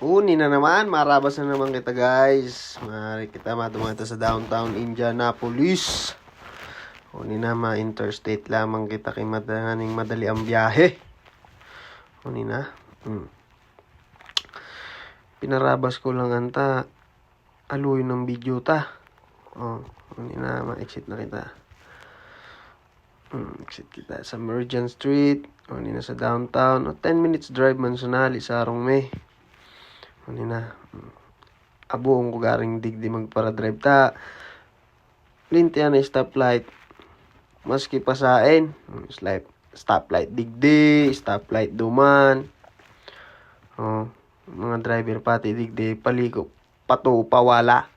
Uni na naman, marabas na naman kita guys. Mari kita matumata sa downtown Indianapolis. Uni na ma-interstate lamang kita kay madali ang biyahe. Uni na. Pinarabas ko lang anta. Aluy ng video ta. Uni na, ma-exit na kita. Exit kita sa Merchant Street. Uni na sa downtown. 10 minutes drive man sunali sa Arong May. Ano na, abuong ko garing digdi magpara-drive ta. Linti na stoplight. Maski pasain. Stoplight digdi, stoplight duman. Mga driver pati digdi, paliko, pato, pawala.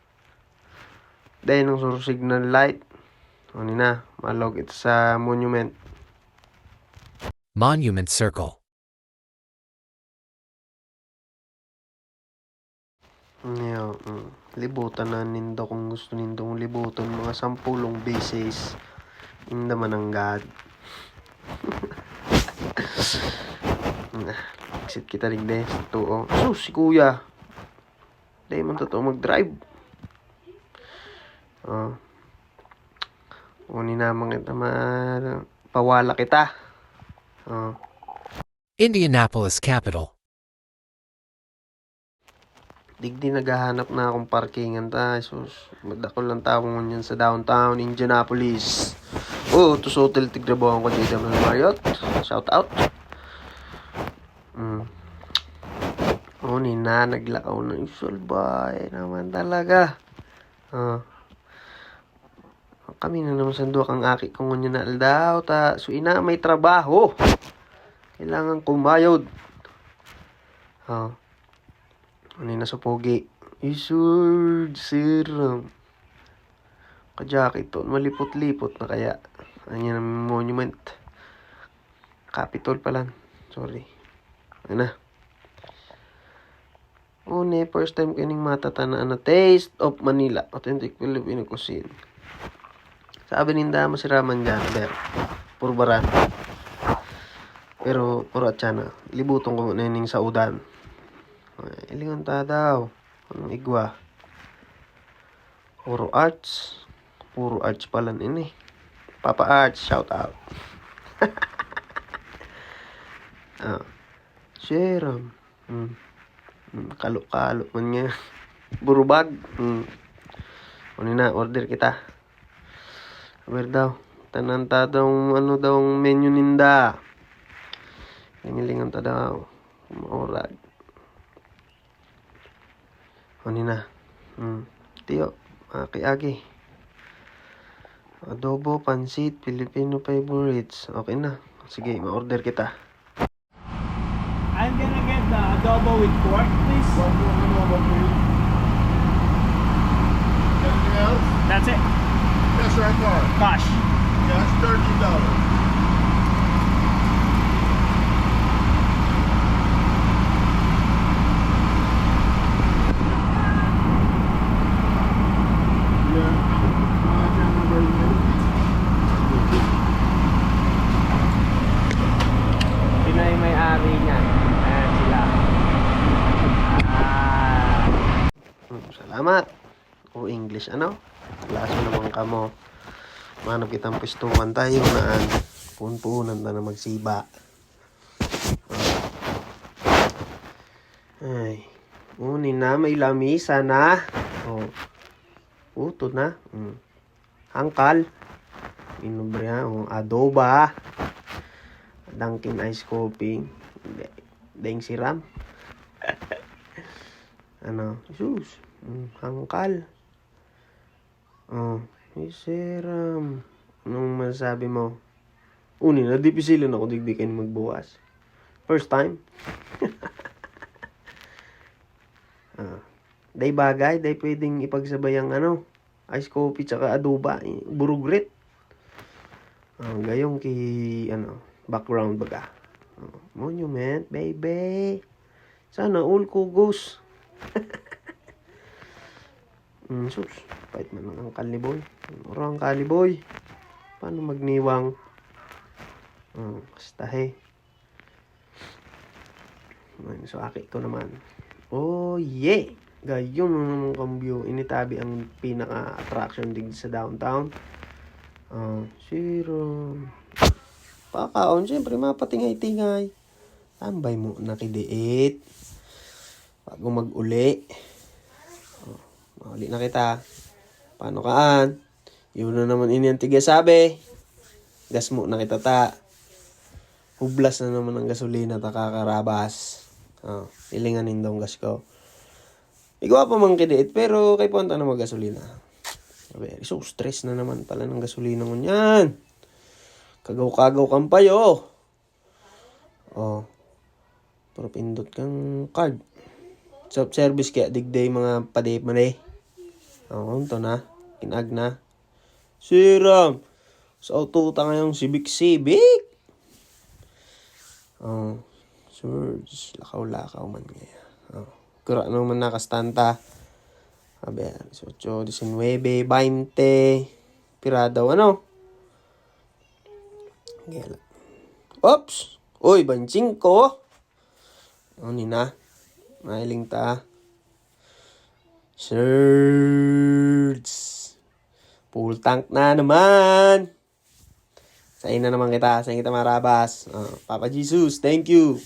Dahil ng suro signal light. Ano na, malog ito sa monument. Monument Circle. Libutan na nindo kung gusto nindong libutan mga 10 beses inda man ang God. Exit kita rin des to. So si kuya dahil man totoo mag-drive. Uni naman kita pawala kita. Indianapolis Capital. Digdi naghahanap na akong parkingan ta. Sus, madako lang tawong yan sa downtown Indianapolis. To sa Hotel Tigrabuan ko dito ng Marriott. Shout out. Na naglakaw na usual bay naman talaga. Kami na naman sandok ang aki kung nyo na aldaw ta. So ina may trabaho. Kailangan kumayod. Ano na sa pogi? Isur, sir. Kajakit to. Malipot-lipot na kaya. Ano na monument. Capitol pala. Sorry. Ano na. First time kining matatanaan na Taste of Manila. Authentic Filipino cuisine. Sabi ninda masiraman dyan. Purbaran. Pero puro atsana. Libutong ko na sa udan. Ilingan ta daw. Anong igwa? Puro arts. Puro arts pala ini. Papa Arts, shout out. Serum. Kalo-kalo man nga. Burubag. Na, order kita. Sabi daw. Tanan ta daw ano daw menu ninda. Inilingan ta daw. Maurag. Na. Tiyo, aki-aki. Adobo, pansit, Filipino favorites. Okay na. Sige, ma-order kita. I'm gonna get the adobo with pork, please. Anything else? That's it. Yes, or card? Gosh. Yes, $30. Pinay may-ari niya. Ayan sila. Salamat. English ano? Laso naman ka mo. Manap kitang pistuman tayo na punpunan na magsiba. Ay. Uni na may lamisa na. Uto na. Hangkal. Inubre ha. Adoba. Dunkin ice coffee. Deng siram. Ano? Sus. Hangkal. Siram. Anong masasabi mo? Uni na dipisilin ako digdikin magbukas. First time. Day bagay, day pwedeng ipagsabayang ice coffee tsaka adoba, burugrit. Gayong background baga. Monument, baby. Sana all kugos. Sus, pait man ang kaliboy. Orang kaliboy. Paano magniwang? Basta So, aki ko naman. Oh, yeah! Gayon naman kambyo. Initabi ang pinaka-attraction dig sa downtown. Zero. Pakaon, syempre, mapatingay-tingay. Tambay mo, nakidiit. Bago mag-uli. Mauli na kita. Paano kaan? Yun na naman ini ang tiga sabi. Gas mo na kita ta. Hublas na naman ang gasolina ta kakarabas. Ilinganin daw ang gas ko. Igawa pa mang kidiit pero kay punta na magasolina. Sabi, so stress na naman pala ng gasolina mo niyan. Kagaw-kagaw kang payo. Pero pindot kang card. Self-service kaya digday mga padip man eh. Ito na. Kinag na. Siram. Sa auto ta ngayong Civic. Surge. Lakaw-lakaw man ngayon. Kura naman nakastanta. Sabi, 18, 19, 20. Piradaw, ano? Gela. Oops! Uy, 25. Na. Mailing ta. Surge. Full tank na naman. Sa ina naman kita. Sa kita marabas. Papa Jesus, thank you.